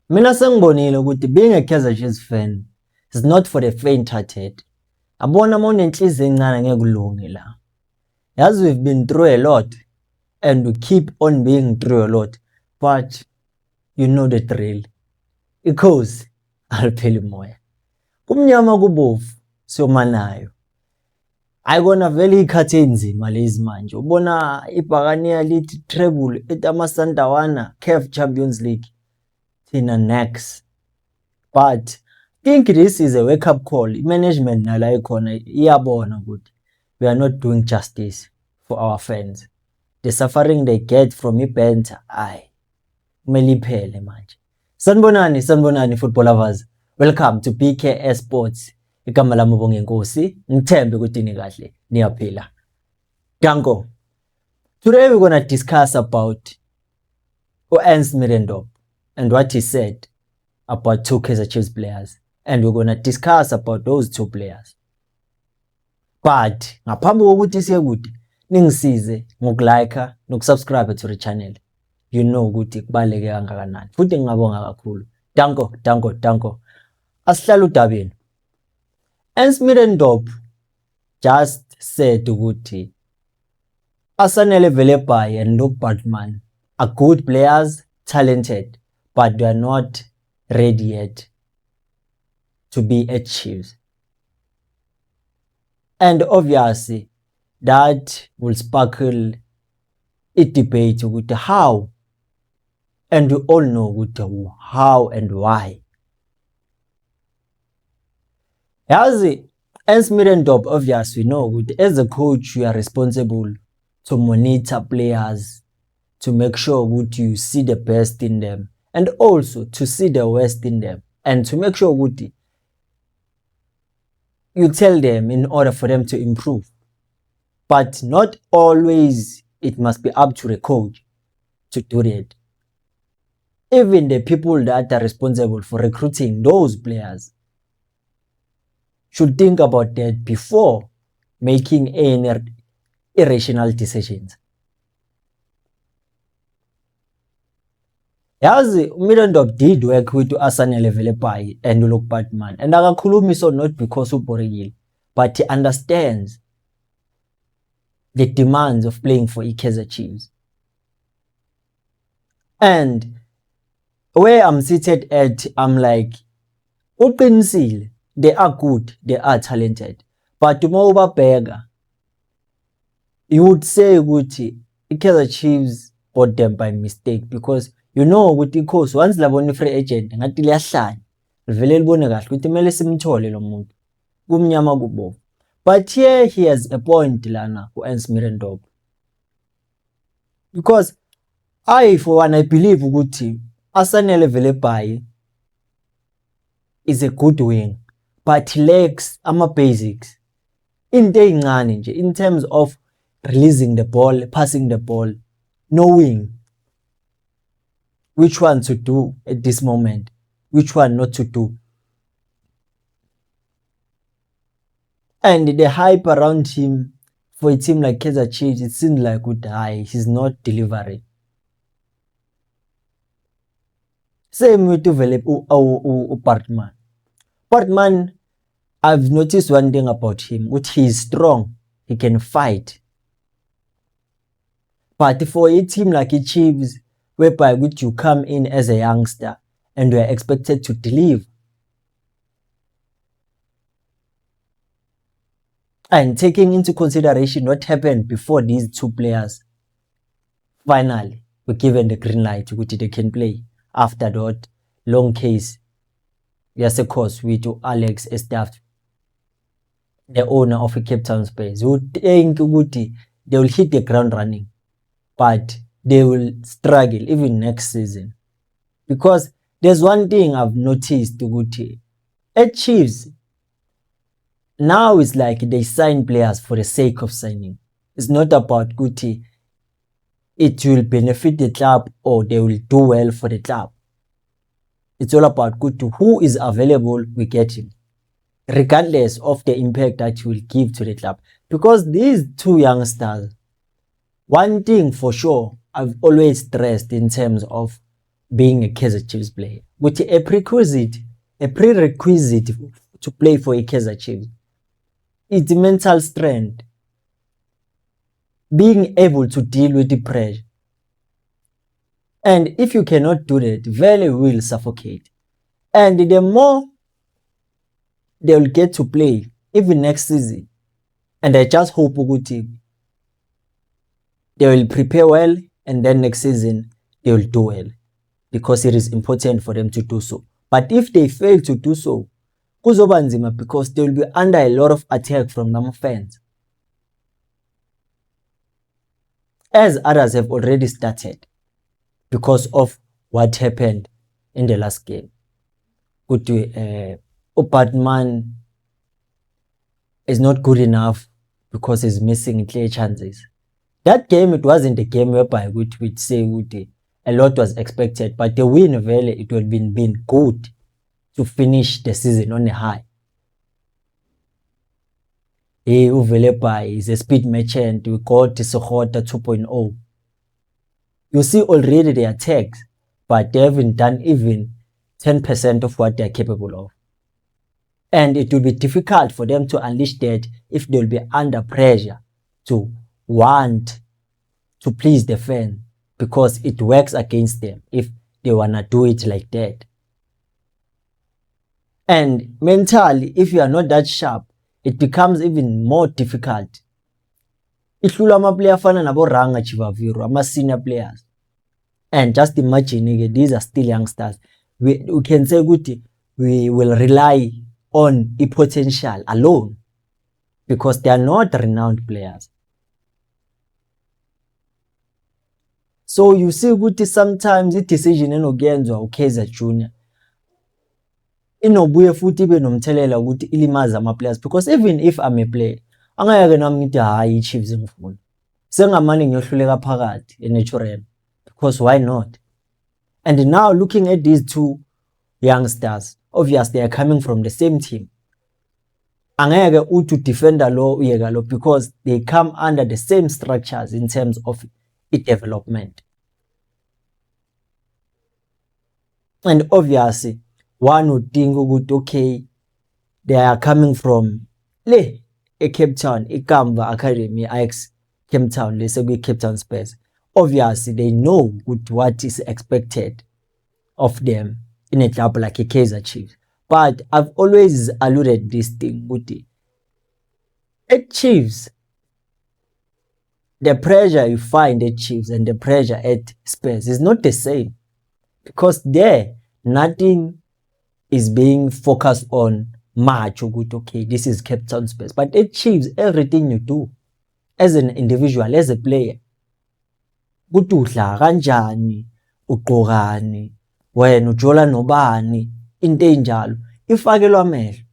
Mina sengibonile ukuthi being a Kaizer Chiefs fan is not for the faint-hearted. Abona uma unenhliziyo encane ngeke kulunge la. Yazi we've been through a lot and we keep on being through a lot, but you know the drill. Ikhozi alipheli moya. Kumnyama kubovu siyomanayo. Ayikona vele ikhathi enzima lezi manje. Ubona ibhakaniya lithi treble etamasandawana CAF Champions League. Thina next. But I think this is a wake up call. Management nala ikhona iyabona ukuthi we are not doing justice for our fans. The suffering they get from ibenta kumele iphele manje. Sanibonani football lovers. Welcome to PK Sports. Igama lami ubonge Nkosi. Ngithembe ukuthi ni kahle niyaphila. Danko. Today we're going to discuss about Ernst Middendorp and what he said about two Kaizer Chiefs players, and we're going to discuss about those two players. But ngaphambi kokuthi siye kude ningisize ngokulike nokusubscribe to the channel. You know ukuthi kubaleke kangakanani. Futhi ngingabonga kakhulu. Danko. Asihlala udabeni. Ernst Middendorp just said ukuthi Asanele Velepai and Luke Bartman are good players, talented, but they are not ready yet to be at Chiefs. And obviously, that will sparkle a debate with how, and we all know with how and why. As Ernst Middendorp, obviously, we know that as a coach, you are responsible to monitor players, to make sure that you see the best in them, and also to see the worst in them, and to make sure that you tell them in order for them to improve. But not always it must be up to the coach to do that. Even the people that are responsible for recruiting those players should think about that before making any irrational decisions. Yazi Middendorp did work with Asanele Velepai and Luke Bartman, and akakhulumi so not because uborekile, but he understands the demands of playing for Kaizer Chiefs. And where I'm seated at, I'm like, uqinisile, they are good, they are talented, but uma ubabheka, you would say ukuthi Kaizer Chiefs bought them by mistake, because you know ukuthi ikhosi once labona free agent ngathi liyahlanya livele libone kahle ukuthi kumele simthole lo muntu kumnyama kubovu. But here he has a point lana ku Ernst Middendorp, because for one I believe ukuthi Asanele Velepai is a good wing, but he lacks ama basics into ezincane nje in terms of releasing the ball, passing the ball, knowing which one to do at this moment, which one not to do. And the hype around him for a team like Kaizer Chiefs, it seems like he's not delivering. Same with Bartman. Bartman, I've noticed one thing about him, which he is strong, he can fight. But for a team like the Chiefs, whereby which you come in as a youngster and you are expected to deliver, and taking into consideration what happened before these two players finally were given the green light which they can play after that long case, yes, of course, with Alex Estaff, the owner of a Cape Town Space, who think they will hit the ground running, but they will struggle even next season. Because there's one thing I've noticed at Chiefs, now it's like they sign players for the sake of signing. It's not about it will benefit the club or they will do well for the club. It's all about who is available, we get him, regardless of the impact that he will give to the club. Because these two youngsters, one thing for sure, I've always stressed in terms of being a Kaizer Chiefs player. With a prerequisite to play for a Kaizer Chiefs, it's mental strength, being able to deal with the pressure. And if you cannot do that, very will suffocate. And the more they will get to play, even next season, and I just hope they will prepare well, and then next season they will do well, because it is important for them to do so. But if they fail to do so, kuzoba nzima, because they will be under a lot of attack from ನಮ್ಮ fans, as others have already started because of what happened in the last game. Batman is not good enough because he's missing clear chances. That game, it wasn't a game whereby we'd say a lot was expected, but the win, really, it would have been good to finish the season on a high. Uvelepa is a speed merchant. We got Sohota 2.0. You see already the attacks, but they haven't done even 10% of what they're capable of. And it will be difficult for them to unleash that if they'll be under pressure to want to please the fan, because it works against them if they wanna do it like that. And mentally, if you are not that sharp, it becomes even more difficult. Ihlula ama-player afana nabo Ranga Chivaviro, ama-senior players. And just imagine, these are still youngsters. We can say we will rely on the potential alone, because they are not renowned players. So you see sometimes the decision enogenzwa uKaizer Junior inobuye futhi ibe nomthelela ukuthi ilimaza ama-players, because even if I'm a player, angeke nami ngithi hayi iChiefs ngifuna, sengamane ngiyohluleka phakathi eNatural, because why not? And now looking at these two youngsters, obviously they are coming from the same team. Angeke uthi defender lo uyeka lo, because they come under the same structures in terms of development. And obviously one would think, okay, they are coming from a Cape Town, Ikamba Academy, Ajax Cape Town, let's say Cape Town Spurs. Obviously they know what is expected of them in a club like a Kaizer Chiefs. But I've always alluded this thing, at Chiefs, the pressure you find at Chiefs and the pressure at Spurs is not the same, because there nothing is being focused on much. Okay, this is Cape Town Spurs. But at Chiefs, everything you do as an individual, as a player, udla kanjani, ugqokani, wena ujola nobani, into enjalo ifakelwa amehlo.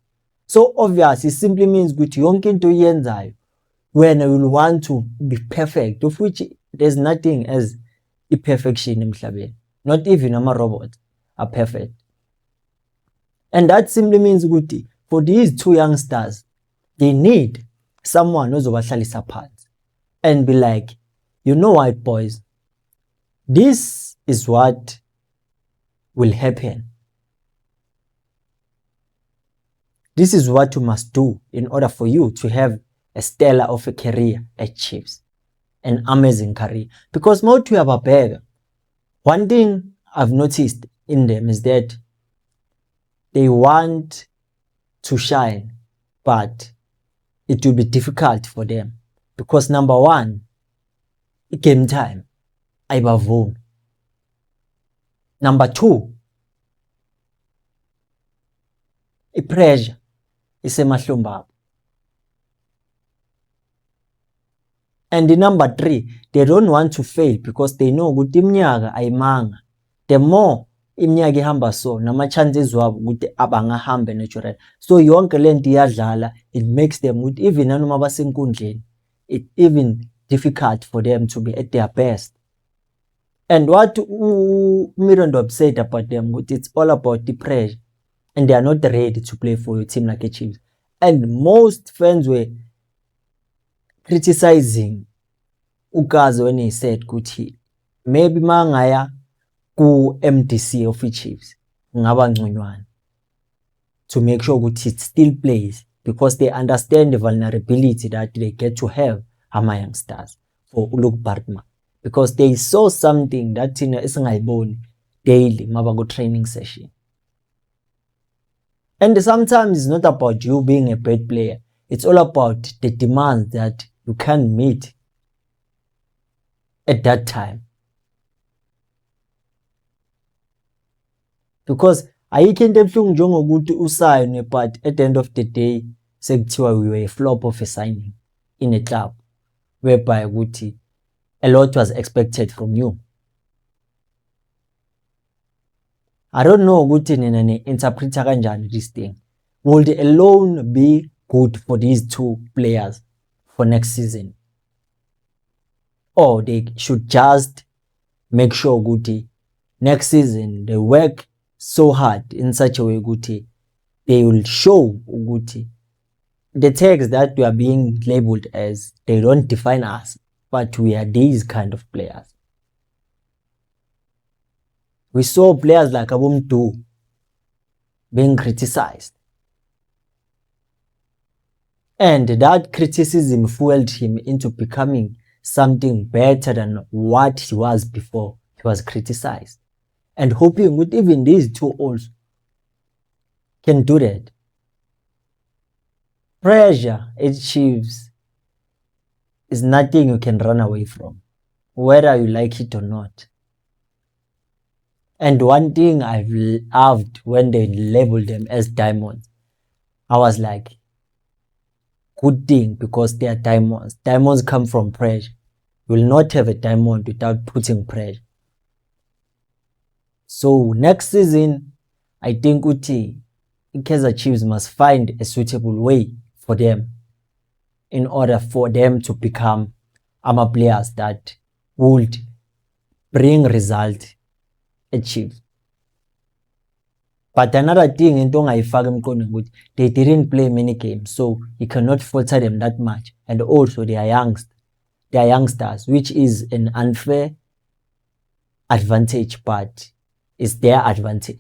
So obviously it simply means ukuthi yonke into oyenzayo wena will want to be perfect, of which there's nothing as imperfection emhlabeni. Not even ama-robots are perfect. And that simply means ukuthi for these two youngsters, they need someone ozobahlalisa phansi and be like, you know what, boys, this is what will happen. This is what you must do in order for you to have a stellar of a career at Chiefs, an amazing career. Because Motu Ababega, one thing I've noticed in them is that they want to shine, but it will be difficult for them, because number one, game time, ayibavumi. Number two, pressure isemahlombe abo. And the number three, they don't want to fail, because they know ukuthi iminyaka ayimanga. The more iminyaka ihamba so, nama chances wabo ukuthi abangahamba natural. So yonke lento iyadlala, it makes them ukuthi even nanoma basenkundleni, it even difficult for them to be at their best. And what Mirondo said about them, it's all about the pressure, and they are not ready to play for a team like a Chiefs. And most fans were criticizing Ukazo when he said, maybe mangaya ku MDC of Chiefs ngaba ngconywana to make sure ukuthi it still plays, because they understand the vulnerability that they get to have ama youngsters for Luke Bartman, because they saw something that thina esingayiboni daily maba ku training session. And sometimes it's not about you being a bad player, it's all about the demands that you can meet at that time. Because ayikho into ebuhlungu njengokuthi usayine but at the end of the day sekuthiwa we were a flop of a signing in a club whereby ukuthi a lot was expected from you. I don't know ukuthi nina ne-interpreta kanjani this thing. Would a loan be good for these two players for next season? Or they should just make sure ukuthi next season they work so hard in such a way ukuthi they will show ukuthi the tags that we are being labeled as, they don't define us, but we are these kind of players. We saw players like Abumdu being criticized, and that criticism fueled him into becoming something better than what he was before he was criticized, and hoping that even these two also can do that. Pressure at Chiefs is nothing you can run away from, whether you like it or not. And one thing I've loved when they labeled them as diamonds, I was like, good thing, because they are diamonds. Diamonds come from pressure. You will not have a diamond without putting pressure. So next season, I think Uti Kaizer Chiefs must find a suitable way for them in order for them to become players that would bring result at Chiefs. But another thing into ongayifaka emqondweni ukuthi they didn't play many games, so you cannot falter them that much. And also they are youngsters, which is an unfair advantage, but it's their advantage.